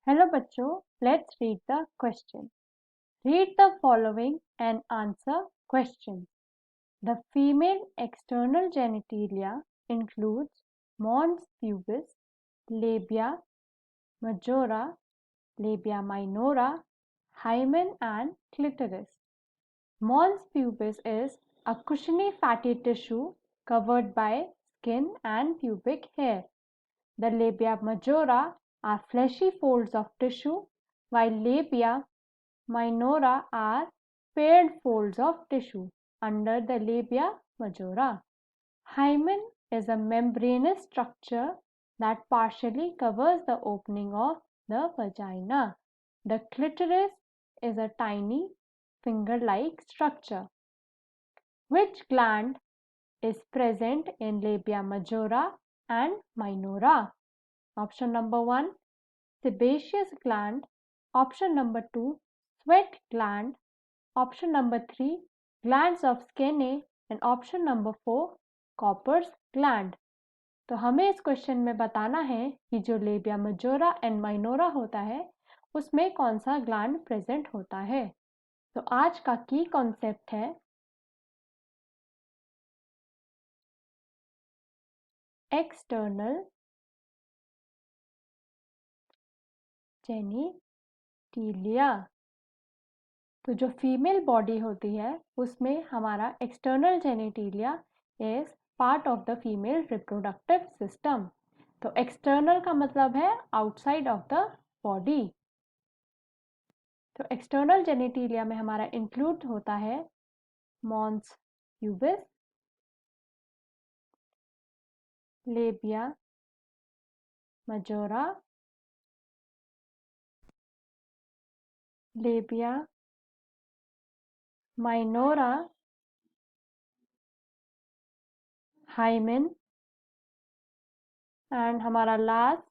Hello बच्चों, let's read the question. Read the following and answer questions. The female external genitalia includes mons pubis, labia majora, labia minora, hymen and clitoris. Mons pubis is a cushiony fatty tissue covered by skin and pubic hair. The labia majora are fleshy folds of tissue, while labia minora are paired folds of tissue under the labia majora. Hymen is a membranous structure that partially covers the opening of the vagina. The clitoris is a tiny finger-like structure. Which gland is present in labia majora and minora? Option number 1, sebaceous gland. Option number 2, sweat gland. Option number 3, glands of Skene. And option number 4, Copper's gland. तो हमें इस question में बताना है कि जो लेबिया majora and minora होता है उसमें कौन सा ग्लैंड प्रेजेंट होता है। तो आज का की कॉन्सेप्ट है एक्सटर्नल जेनिटिलिया। तो जो फीमेल बॉडी होती है उसमें हमारा external genitalia is part of the female reproductive system. तो एक्सटर्नल का मतलब है आउटसाइड ऑफ द बॉडी। तो एक्सटर्नल जेनिटिलिया में हमारा इंक्लूड होता है mons pubis, labia majora, labia minora, hymen and हमारा लास्ट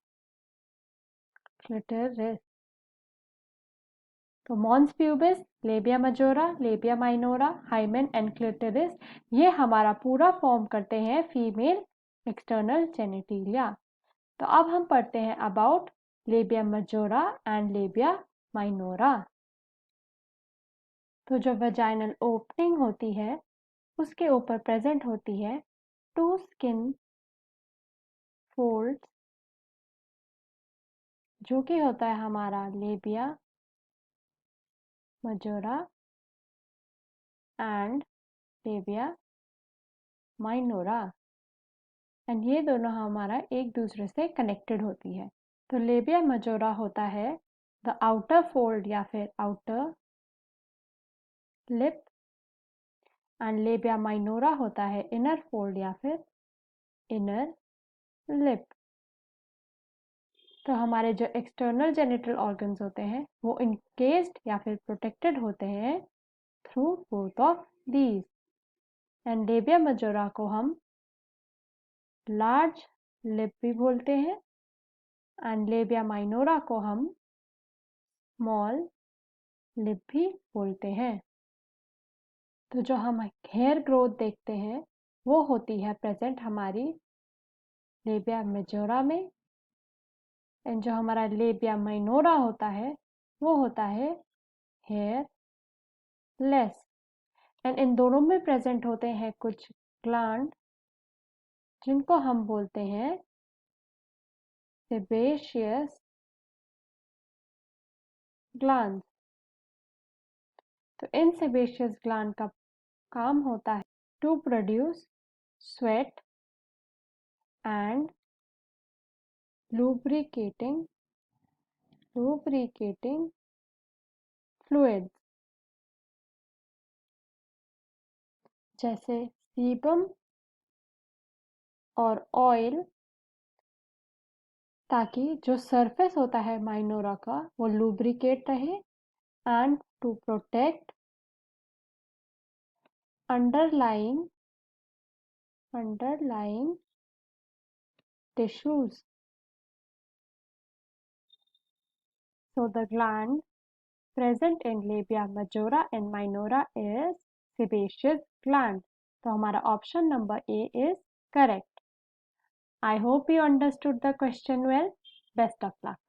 क्लिटोरिस। तो mons pubis, labia majora, labia minora, hymen and clitoris ये हमारा पूरा फॉर्म करते हैं फीमेल एक्सटर्नल जेनिटिलिया। तो अब हम पढ़ते हैं about labia majora and labia minora. तो जो वेजाइनल ओपनिंग होती है उसके ऊपर प्रेजेंट होती है 2 स्किन फोल्ड्स जो कि होता है हमारा labia majora and labia minora and ये दोनों हमारा एक दूसरे से कनेक्टेड होती है। तो लेबिया मजोरा होता है द आउटर फोल्ड या फिर outer lip and labia minora होता है इनर फोल्ड या फिर इनर लिप। तो हमारे जो एक्सटर्नल जेनिटल ऑर्गन्स होते हैं वो इनकेस्ड या फिर प्रोटेक्टेड होते हैं through both of these. And labia majora को हम लार्ज लिप भी बोलते हैं एंड लेबिया माइनोरा को हम स्मॉल लिप भी बोलते हैं। तो जो हम हेयर ग्रोथ देखते हैं वो होती है प्रेजेंट हमारी लेबिया मेजोरा में एंड जो हमारा लेबिया माइनोरा होता है वो होता है हेयर लेस। एंड इन दोनों में प्रेजेंट होते हैं कुछ ग्लैंड जिनको हम बोलते हैं सेबेशियस ग्लैंड। तो इन सेबेशियस ग्लैंड का काम होता है to produce sweat and lubricating fluids जैसे सीबम और ऑयल, ताकि जो सरफेस होता है माइनोरा का वो लुब्रिकेट रहे and to protect underlying tissues. So the gland present in labia majora and minora is sebaceous gland. तो हमारा option number A is correct. I hope you understood the question well. Best of luck.